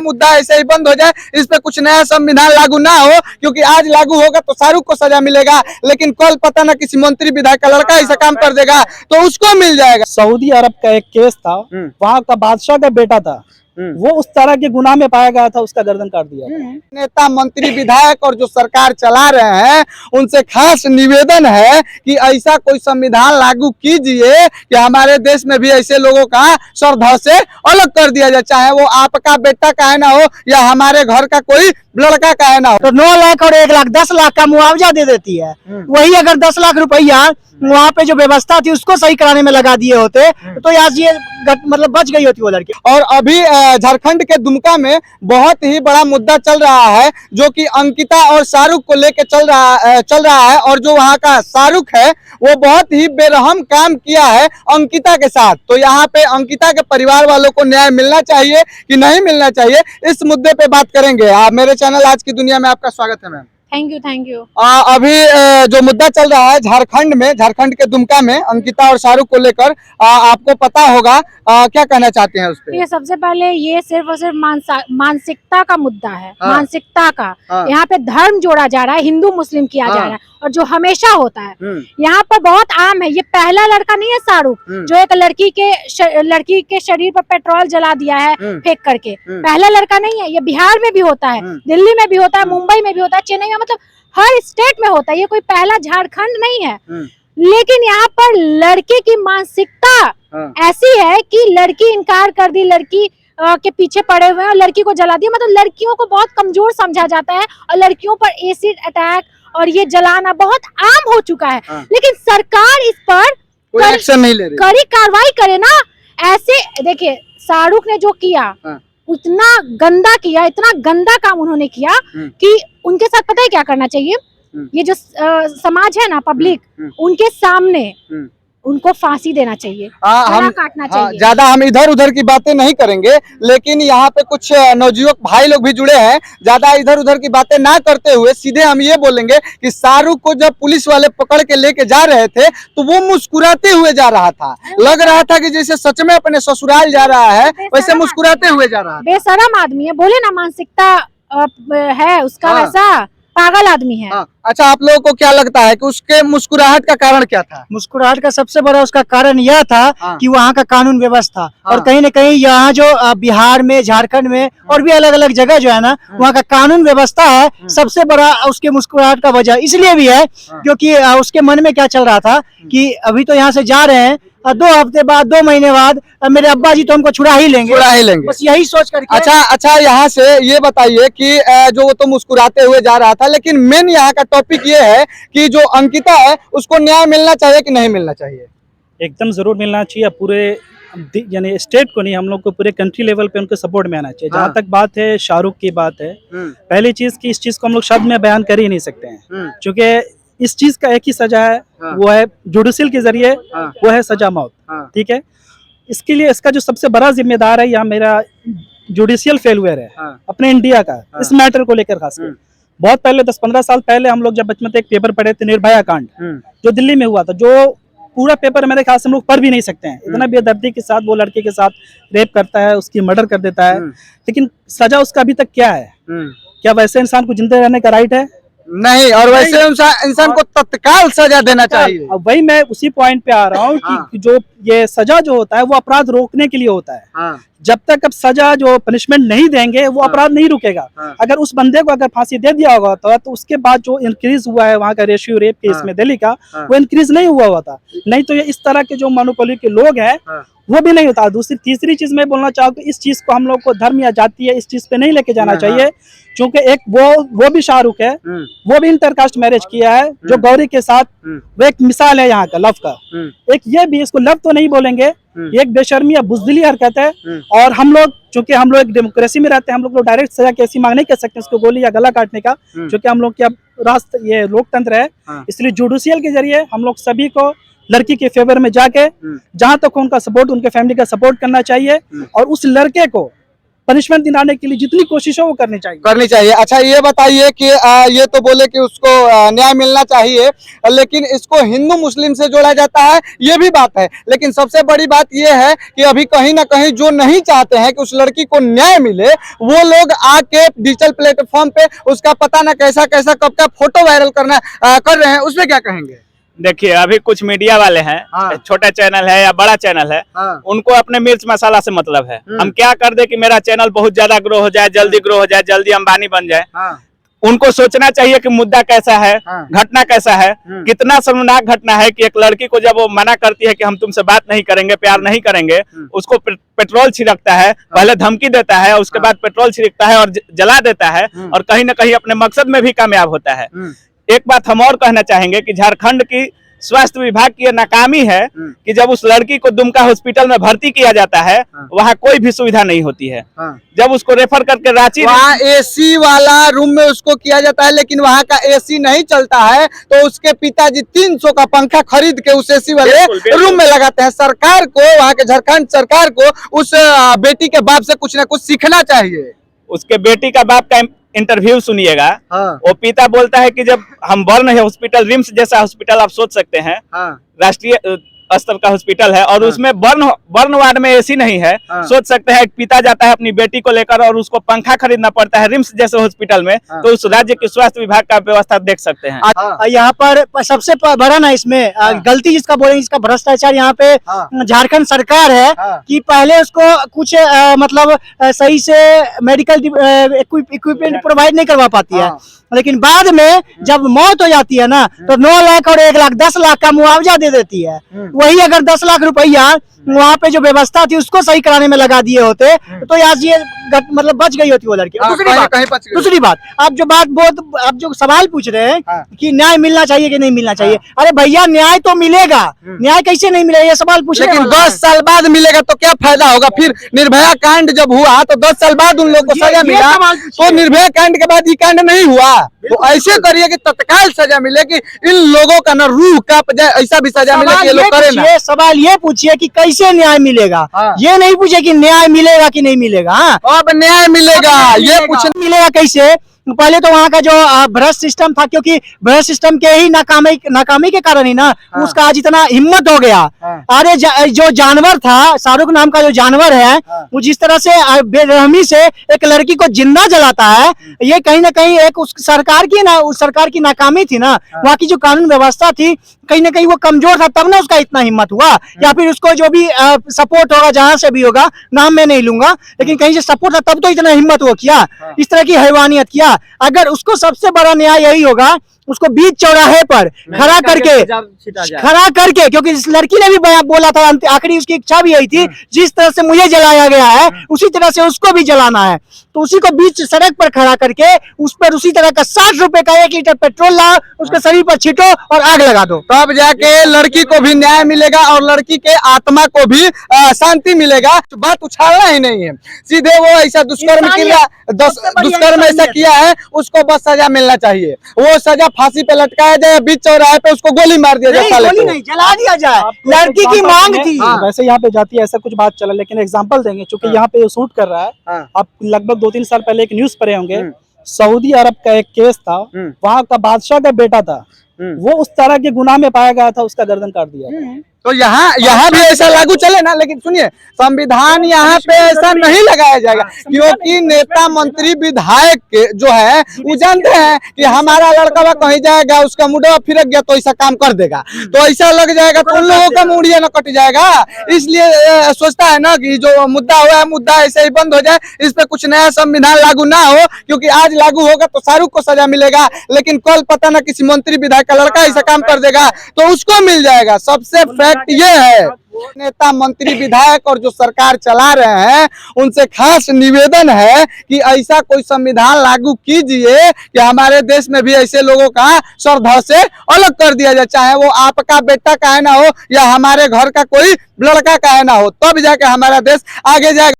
मुद्दा ऐसे ही बंद हो जाए, इस पे कुछ नया संविधान लागू ना हो, क्योंकि आज लागू होगा तो शाहरुख को सजा मिलेगा, लेकिन कल पता ना किसी मंत्री विधायक का लड़का ऐसा काम कर देगा तो उसको मिल जाएगा। सऊदी अरब का एक केस था, वहाँ का बादशाह का बेटा था, वो उस तरह के गुनाह में पाया गया था, उसका गर्दन काट दिया। नेता मंत्री विधायक और जो सरकार चला रहे हैं उनसे खास निवेदन है कि ऐसा कोई संविधान लागू कीजिए कि हमारे देश में भी ऐसे लोगों का सर धड़ से अलग कर दिया जाए, चाहे वो आपका बेटा का है ना हो या हमारे घर का कोई लड़का का है ना हो। तो 9 लाख और 1 लाख 10 लाख का मुआवजा दे देती है। वही अगर 10 लाख रुपया वहाँ पे जो व्यवस्था थी उसको सही कराने में लगा दिए होते तो आज ये मतलब बच गई होती वो लड़की। और अभी झारखंड के दुमका में बहुत ही बड़ा मुद्दा चल रहा है, जो कि अंकिता और शाहरुख को लेके चल रहा है और जो वहाँ का शाहरुख है वो बहुत ही बेरहम काम किया है अंकिता के साथ। तो यहाँ पे अंकिता के परिवार वालों को न्याय मिलना चाहिए कि नहीं मिलना चाहिए, इस मुद्दे पे बात करेंगे। आप मेरे चैनल आज की दुनिया में आपका स्वागत है मैम। Thank you. अभी जो मुद्दा चल रहा है झारखंड में, झारखंड के दुमका में अंकिता और शाहरुख को लेकर आपको पता होगा, क्या कहना चाहते हैं उस पे? सबसे पहले ये सिर्फ और सिर्फ मानसिकता का मुद्दा है। मानसिकता का यहाँ पे धर्म जोड़ा जा रहा है, हिंदू मुस्लिम किया जा रहा है, और जो हमेशा होता है यहाँ पर बहुत आम है। ये पहला लड़का नहीं है शाहरुख जो एक लड़की के शरीर पर पेट्रोल जला दिया है फेंक करके। पहला लड़का नहीं है, ये बिहार में भी होता है, दिल्ली में भी होता है, मुंबई में भी होता है, चेन्नई में, मतलब हर स्टेट में होता है। ये कोई पहला झारखंड नहीं है। लेकिन यहाँ पर लड़के की मानसिकता ऐसी है कि लड़की इनकार कर दी, लड़की के पीछे पड़े हुए हैं और लड़की को जला दिया। मतलब लड़कियों को बहुत कमजोर समझा जाता है और लड़कियों पर एसिड अटैक और ये जलाना बहुत आम हो चुका है। लेकिन सरकार इस पर कोई एक्शन नहीं ले रही, कड़ी कार्रवाई करे ना। ऐसे देखिए शाहरुख ने जो किया उतना गंदा किया, इतना गंदा काम उन्होंने किया कि उनके साथ पता है क्या करना चाहिए? ये जो समाज है ना, पब्लिक, उनके सामने उनको फांसी देना चाहिए, काटना चाहिए। ज्यादा हम इधर उधर की बातें नहीं करेंगे, लेकिन यहाँ पे कुछ नवयुवक भाई लोग भी जुड़े हैं। ज्यादा इधर उधर की बातें ना करते हुए सीधे हम ये बोलेंगे कि शाहरुख को जब पुलिस वाले पकड़ के लेके जा रहे थे तो वो मुस्कुराते हुए जा रहा था, लग रहा था कि जैसे सच में अपने ससुराल जा रहा है, वैसे मुस्कुराते हुए जा रहा है। बेशरम आदमी है, बोले ना मानसिकता है उसका, वैसा पागल आदमी है। अच्छा, आप लोगों को क्या लगता है कि उसके मुस्कुराहट का कारण क्या था? मुस्कुराहट का सबसे बड़ा उसका कारण यह था कि वहाँ का कानून व्यवस्था, और कहीं न कहीं यहाँ जो बिहार में, झारखंड में और भी अलग अलग जगह जो है ना, वहाँ का कानून व्यवस्था है सबसे बड़ा उसके मुस्कुराहट का वजह। इसलिए भी है क्योंकि उसके मन में क्या चल रहा था कि अभी तो यहाँ से जा रहे हैं, 2 हफ्ते बाद, 2 महीने बाद मेरे अब्बा जी तो हमको छुड़ा ही लेंगे, बस यही सोच करके। अच्छा, यहाँ से ये बताइए कि जो वो तो मुस्कुराते हुए जा रहा था, लेकिन मेन यहाँ का टॉपिक ये है कि जो अंकिता है उसको न्याय मिलना चाहिए कि नहीं मिलना चाहिए? एकदम जरूर मिलना चाहिए। पूरे यानी स्टेट को नहीं, हम लोग को पूरे कंट्री लेवल पे उनके सपोर्ट में आना चाहिए। जहाँ तक बात है शाहरुख की बात है, पहली चीज की इस चीज को हम लोग शब्द में बयान कर ही नहीं सकते हैं, क्योंकि इस चीज का एक ही सजा है, वो है जुडिशियल के जरिए, वो है सजा मौत। ठीक है, इसके लिए इसका जो सबसे बड़ा जिम्मेदार है यहाँ मेरा जुडिशियल फेलुअर है अपने इंडिया का, इस मैटर को लेकर खासकर। बहुत पहले 10-15 साल पहले हम लोग जब बचपन में एक पेपर पढ़े थे, निर्भया कांड जो दिल्ली में हुआ था, जो पूरा पेपर मेरे ख्याल से हम लोग पढ़ भी नहीं सकते हैं, इतना बेदर्दी के साथ वो लड़के के साथ रेप करता है, उसकी मर्डर कर देता है, लेकिन सजा उसका अभी तक क्या है? क्या वैसे इंसान को जिंदा रहने का राइट है? नहीं, और वैसे इंसान को तत्काल सजा देना चाहिए। अब वही मैं उसी पॉइंट पे आ रहा हूँ कि जो ये सजा जो होता है वो अपराध रोकने के लिए होता है। जब तक अब सजा जो पनिशमेंट नहीं देंगे वो अपराध नहीं रुकेगा। अगर उस बंदे को अगर फांसी दे दिया होगा तो उसके बाद जो इंक्रीज हुआ है वहाँ का रेशियो रेप केस में दिल्ली का, वो इंक्रीज नहीं हुआ था। नहीं तो ये इस तरह के जो मोनोपोली के लोग हैं वो भी नहीं होता। दूसरी तीसरी चीज मैं बोलना चाहूँ कि इस चीज को हम लोग को धर्म या जाति है इस चीज पे नहीं लेके जाना चाहिए, क्योंकि एक वो भी शाहरुख है, वो भी इंटरकास्ट मैरिज किया है जो गौरी के साथ, वो एक मिसाल है यहाँ का लव का। एक ये भी, इसको लव तो नहीं बोलेंगे, ये एक बेशर्मी या बुजदिली हरकत है। और हम लोग चूंकि हम लोग एक डेमोक्रेसी में रहते हैं, हम लोग डायरेक्ट सजा की ऐसी मांग नहीं कर सकते उसको गोली या गला काटने का, क्योंकि हम लोग की ये लोकतंत्र है। इसलिए जुडिशियल के जरिए हम लोग सभी को लड़की के फेवर में जाके जहां तक उनका सपोर्ट, उनके फैमिली का सपोर्ट करना चाहिए और उस लड़के को पनिशमेंट दिलाने के लिए जितनी कोशिश हो वो करनी चाहिए। अच्छा ये बताइए कि ये तो बोले कि उसको न्याय मिलना चाहिए, लेकिन इसको हिंदू मुस्लिम से जोड़ा जाता है, ये भी बात है। लेकिन सबसे बड़ी बात ये है कि अभी कहीं ना कहीं जो नहीं चाहते हैं कि उस लड़की को न्याय मिले, वो लोग आके डिजिटल प्लेटफॉर्म पे उसका पता ना कैसा कैसा कब का फोटो वायरल कर रहे हैं, उसमें क्या कहेंगे? देखिए, अभी कुछ मीडिया वाले हैं, छोटा चैनल है या बड़ा चैनल है, उनको अपने मिर्च मसाला से मतलब है। हम क्या कर दे कि मेरा चैनल बहुत ज्यादा ग्रो हो जाए, जल्दी ग्रो हो जाए, जल्दी अंबानी बन जाए। उनको सोचना चाहिए कि मुद्दा कैसा है, घटना कैसा है। कितना शर्मनाक घटना है कि एक लड़की को जब वो मना करती है कि हम तुमसे बात नहीं करेंगे, प्यार नहीं करेंगे, उसको पेट्रोल छिड़कता है, पहले धमकी देता है, उसके बाद पेट्रोल छिड़कता है और जला देता है, और कहीं ना कहीं अपने मकसद में भी कामयाब होता है। एक बात हम और कहना चाहेंगे कि झारखंड की स्वास्थ्य विभाग की नाकामी है कि जब उस लड़की को दुमका हॉस्पिटल में भर्ती किया जाता है, वहाँ कोई भी सुविधा नहीं होती है। जब उसको रेफर करके रांची, वहाँ एसी वाला रूम में उसको किया जाता है, लेकिन वहाँ का एसी नहीं चलता है, तो उसके पिताजी 300 का पंखा खरीद के उस एसी वाले रूम में लगाते हैं। सरकार को, वहाँ के झारखंड सरकार को उस बेटी के बाप से कुछ न कुछ सीखना चाहिए। उसके बेटी का बाप का इंटरव्यू सुनिएगा। वो पिता बोलता है कि जब हम बर्न है हॉस्पिटल, रिम्स जैसा हॉस्पिटल आप सोच सकते हैं, राष्ट्रीय स्तर का हॉस्पिटल है, और उसमें बर्न वार्ड में एसी नहीं है। सोच सकते हैं पिता जाता है अपनी बेटी को लेकर और उसको पंखा खरीदना पड़ता है रिम्स जैसे हॉस्पिटल में, तो उस राज्य के स्वास्थ्य विभाग का व्यवस्था देख सकते हैं। यहाँ पर सबसे बड़ा ना इसमें गलती जिसका बोलेंगे, इसका भ्रष्टाचार यहाँ पे झारखंड सरकार है कि पहले उसको कुछ मतलब सही से मेडिकल इक्विपमेंट प्रोवाइड नहीं करवा पाती है, लेकिन बाद में जब मौत हो जाती है ना, तो 9 लाख और 1 लाख 10 लाख का मुआवजा दे देती है। वही अगर 10 लाख रुपया वहाँ पे जो व्यवस्था थी उसको सही कराने में लगा दिए होते, तो आज ये मतलब बच गई होती वो लड़की। दूसरी बात, आप जो सवाल पूछ रहे हैं कि न्याय मिलना चाहिए कि नहीं मिलना चाहिए, अरे भैया न्याय तो मिलेगा, न्याय कैसे नहीं मिलेगा ये सवाल पूछ रहे हैं। लेकिन 10 साल बाद मिलेगा तो क्या फायदा होगा? फिर निर्भया कांड जब हुआ तो 10 साल बाद उन लोगों को सजा मिला, तो निर्भया कांड के बाद ये कांड नहीं हुआ। तो ऐसे करिए कि तत्काल सजा मिले, कि इन लोगों का ना रूह कांप जाए, ऐसा भी सजा मिले कि ये लोग करें ना। सवाल ये पूछिए कि कैसे न्याय मिलेगा, ये नहीं पूछे कि न्याय मिलेगा कि नहीं मिलेगा। अब न्याय मिलेगा, ये पूछना मिलेगा कैसे? पहले तो वहाँ का जो भ्रष्ट सिस्टम था, क्योंकि भ्रष्ट सिस्टम के ही नाकामी के कारण ही ना उसका आज इतना हिम्मत हो गया। अरे जो जानवर था, शाहरुख नाम का जो जानवर है, वो जिस तरह से बेरहमी से एक लड़की को जिंदा जलाता है, ये कहीं ना कहीं एक उस सरकार की नाकामी थी ना। वहाँ की जो कानून व्यवस्था थी कहीं ना कहीं वो कमजोर था, तब ना उसका इतना हिम्मत हुआ। या फिर उसको जो भी सपोर्ट होगा, जहां से भी होगा, नाम मैं नहीं लूंगा, लेकिन कहीं से सपोर्ट था तब तो इतना हिम्मत वो किया, इस तरह की हैवानियत किया। अगर उसको सबसे बड़ा न्याय यही होगा, उसको बीच चौराहे पर खड़ा करके, क्योंकि इस लड़की ने भी बोला था, आखिरी उसकी इच्छा भी यही थी, जिस तरह से मुझे जलाया गया है उसी तरह से उसको भी जलाना है। तो उसी को बीच सड़क पर खड़ा करके उस पर उसी तरह का 60 रुपए का 1 लीटर पेट्रोल लाओ, उसके शरीर पर छींटो और आग लगा दो, तब जाके लड़की को भी न्याय मिलेगा और लड़की के आत्मा को भी शांति मिलेगा। बात उछालना ही नहीं है, सीधे वो ऐसा दुष्कर्म ऐसा किया है, उसको बस सजा मिलना चाहिए। वो सजा फांसी पे लटकाया जाए, बीच चौराहे पे उसको गोली मार दिया जाए, गोली नहीं जला दिया जाए। लड़की की मांग थी। वैसे यहाँ पे जाती है ऐसा कुछ बात चला, लेकिन एग्जांपल देंगे, क्योंकि यहाँ पे शूट कर रहा है। आप लगभग 2-3 साल पहले एक न्यूज पढ़े होंगे, सऊदी अरब का एक केस था, वहाँ का बादशाह का बेटा था, वो उस तरह के गुनाह में पाया गया था, उसका गर्दन काट दिया। तो यहाँ भी ऐसा लागू चले ना, लेकिन सुनिए, संविधान यहाँ पे ऐसा नहीं लगाया जाएगा, क्योंकि नेता मंत्री विधायक जो है वो जानते हैं कि हमारा लड़का कहीं जाएगा, उसका मुंडा फिरक गया तो ऐसा काम कर देगा, तो ऐसा लग जाएगा तो उन लोगों का मुड़िया न कट जाएगा। इसलिए सोचता है ना कि जो मुद्दा हुआ है, मुद्दा ऐसे ही बंद हो जाए, इस पे कुछ नया संविधान लागू ना हो, क्योंकि आज लागू होगा तो शाहरुख को सजा मिलेगा, लेकिन कल पता ना किसी मंत्री विधायक का लड़का ऐसा काम कर देगा तो उसको मिल जाएगा। सबसे ये है नेता मंत्री विधायक और जो सरकार चला रहे हैं उनसे खास निवेदन है कि ऐसा कोई संविधान लागू कीजिए कि हमारे देश में भी ऐसे लोगों का श्रद्धा से अलग कर दिया जाए, चाहे वो आपका बेटा का है ना हो या हमारे घर का कोई लड़का का है ना हो, तब जाके हमारा देश आगे जाएगा।